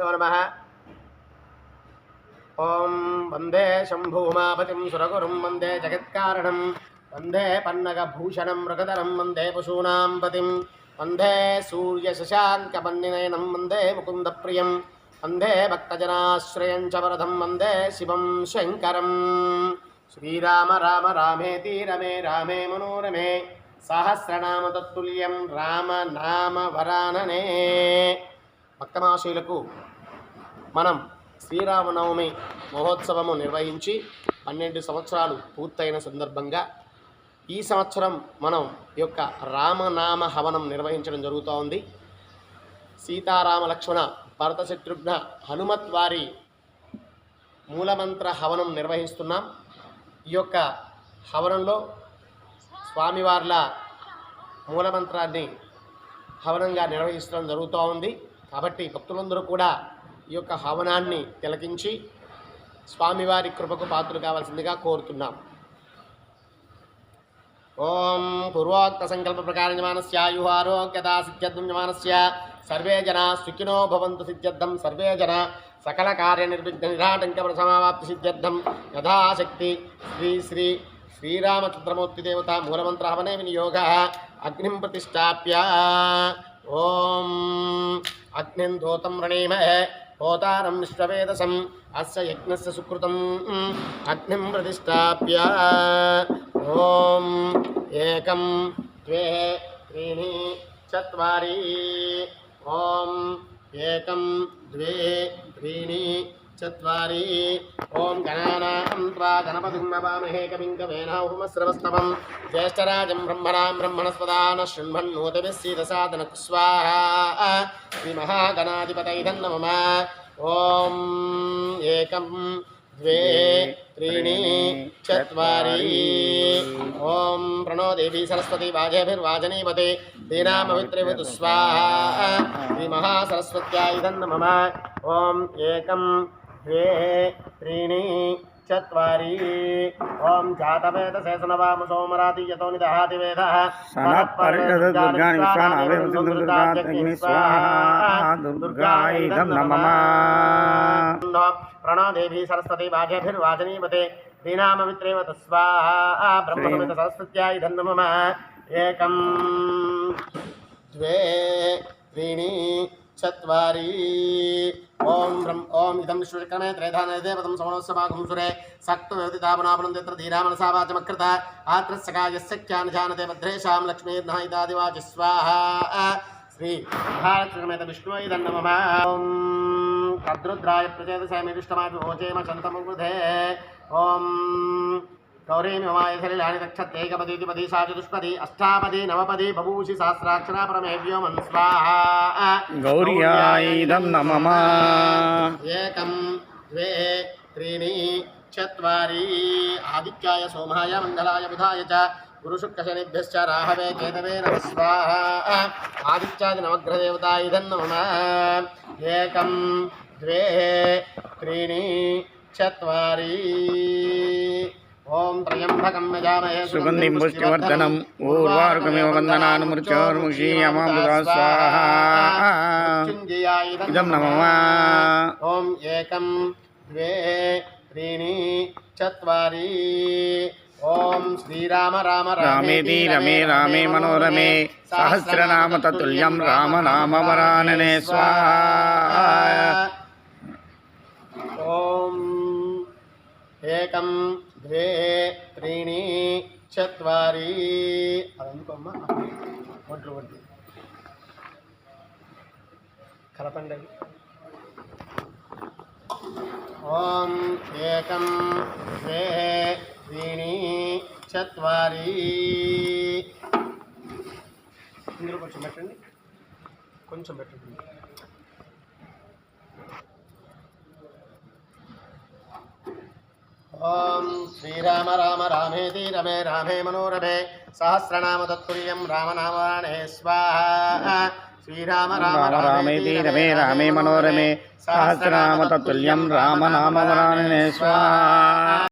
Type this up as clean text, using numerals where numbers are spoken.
श्रीगुरुभ्यो नमः। ओं वंदे शंभूमापतिं सुरगुरुं वंदे जगत्कारणं वंदे पन्नगभूषणं मृगधरं वंदे पशूनां पतिं वंदे सूर्यशशाङ्कपन्निनयनं वंदे मुकुन्दप्रियं वंदे भक्तजनाश्रयं च वरदं वंदे शिवं शङ्करं। श्रीराम राम रामेति रमे रामे मनोरमे सहस्रनाम तत्तुल्यं राम नाम वरानने। భక్తమాశయులకు మనం శ్రీరామనవమి మహోత్సవము నిర్వహించి 12 సంవత్సరాలు పూర్తయిన సందర్భంగా ఈ సంవత్సరం మనం ఈ యొక్క రామనామ హవనం నిర్వహించడం జరుగుతూ ఉంది. సీతారామ లక్ష్మణ భరత శత్రుఘ్న హనుమత్ వారి మూలమంత్ర హవనం నిర్వహిస్తున్నాం. ఈ యొక్క హవనంలో స్వామివార్ల మూలమంత్రాన్ని హవనంగా నిర్వహించడం జరుగుతూ ఉంది. కాబట్టి భక్తులందరూ కూడా ఈ యొక్క హవనాన్ని తిలకించి స్వామివారి కృపకు పాత్రలు కావాల్సిందిగా కోరుతున్నాం. ఓం పూర్వోక్త సంకల్ప ప్రకారమానస్య ఆయుః ఆరోగ్యదా సిద్ధ్యర్థం యమానస్య సర్వే జనా సుఖినో భవంతు సిద్ధ్యర్థం సర్వే జనా సకల కార్య నిర్విఘ్న నిరాటంక సమావాప్తి సిద్ధ్యర్థం యథాశక్తి శ్రీ శ్రీ శ్రీరామచంద్రమూర్తి దేవత మూలమంత్ర హవనే వినియోగ అగ్నిం ప్రతిష్టాప్య ఓం అగ్నిం దోతం రణీమహే హోతారం విశ్వవేదసం అస్య యజ్ఞస్య సుకృతం అగ్నిం ప్రతిష్టాప్య ఓం ఏకం ద్వే త్రీణి చత్వారి ఓం ఏకం ద్వే త్రీణి చత్వారి ఓం గణానాం త్వా గణపతిం నమామహే కవిం కవేన ఉపమశ్రవస్తవం జ్యేష్ఠరాజం బ్రహ్మణాం బ్రహ్మణస్పదాన శృణ్వన్నోతిభిः సీదసాదన స్వాహా శ్రీ మహాగణాధిపతయే నమః. ఓం ఏకం ద్వే త్రీణి చత్వారి ఓం ప్రణో దేవీ సరస్వతి వాజేభిర్వాజనీవతే దీనామవిత్రివతు స్వాహా శ్రీ మహాసరస్వత్యాయ నమః. ఓం ఏకం ద్వే త్రీణి చత్వారి ఓం జాతవేదసే సనవామ సోమరాతి యతో నిదహాతి వేదః సనపరిదుర్గాని విశ్వానావేమసుందరుదాగ్ని స్వాహా దుర్గాయ నమః. ప్రణో దేవీ సరస్వతి వాజేభిర్వాజనీవతే దీనామవిత్రివతు స్వాహా బ్రహ్మణమిత సరస్వత్యాయ నమః. ఏకం ద్వే త్రీణి చత్వారి ఓం ఓం ఇదం విశ్వక్రమే త్రైధానే దేవతం సమనోత్సవాగం సురే సక్తు వ్యవతితాపనాపనం తత్ర ధీరామనసావాచమకృత ఆత్రస్సకాయస్య ఖ్యానజానతే భద్రేషాం లక్ష్మీర్నాయిదాదివాచి స్వాహా శ్రీ మహాలక్ష్మీమేత విష్ణువై నమః. ఓం కద్రుద్రాయ ప్రచేతసామిష్టమాపి ఓచేమ చంతముదే ఓం గౌరీమిమాయ సలిలాని దక్షత్యేకపదీతి పదీ సా చతుష్పది అష్టాపది నవపది బభూషి సహస్రాక్షరా పరమేభ్యో మన్ స్వాహా గౌర్యాయిదం నమః. ఏకం ద్వే త్రీణి చత్వారి ఆదిత్యాయ సోమాయ మంగళాయ బుధాయ చ గురుశుక్రశనిభ్యశ్చ రాహవే కేతవే నమః స్వాహా ఆదిత్యాది నవగ్రహదేవతాయ నమః. ఏకం ద్వే త్రీణి చత్వారి ఓం త్రయంబకం యజామహే సుగంధిం పుష్టివర్ధనం ఊర్వారుకమివ వందనాన్ మృత్యోర్ముక్షీయమామృతా స్వాహా ఇదం నమః. ఓం ఏకం ద్వే త్రీణి చత్వారి ఓం శ్రీరామ రామ రామేతి రమే రామే మనోరమే సహస్రనామ తతుల్యం రామనామ వరాననే స్వాహా. ఓం ఏకం ద్వే త్రీణి చత్వారి అదనుకోమ్మ ఒడ్లు ఒడ్లు కలపండి. ఓం ఏకం ద్వే త్రీణి చత్వారి ఇందులో కొంచెం పెట్టండి, కొంచెం పెట్టండి. ఓం శ్రీరామ రామ రామేతి రమే రామే మనోరమే సహస్రనామ తత్తుల్యం రామనామానే స్వాహా. శ్రీరామ రామ రామేతి రమే రామే మనోరమే సహస్రనామ తత్తుల్యం రామనామ వరాననే స్వాహా.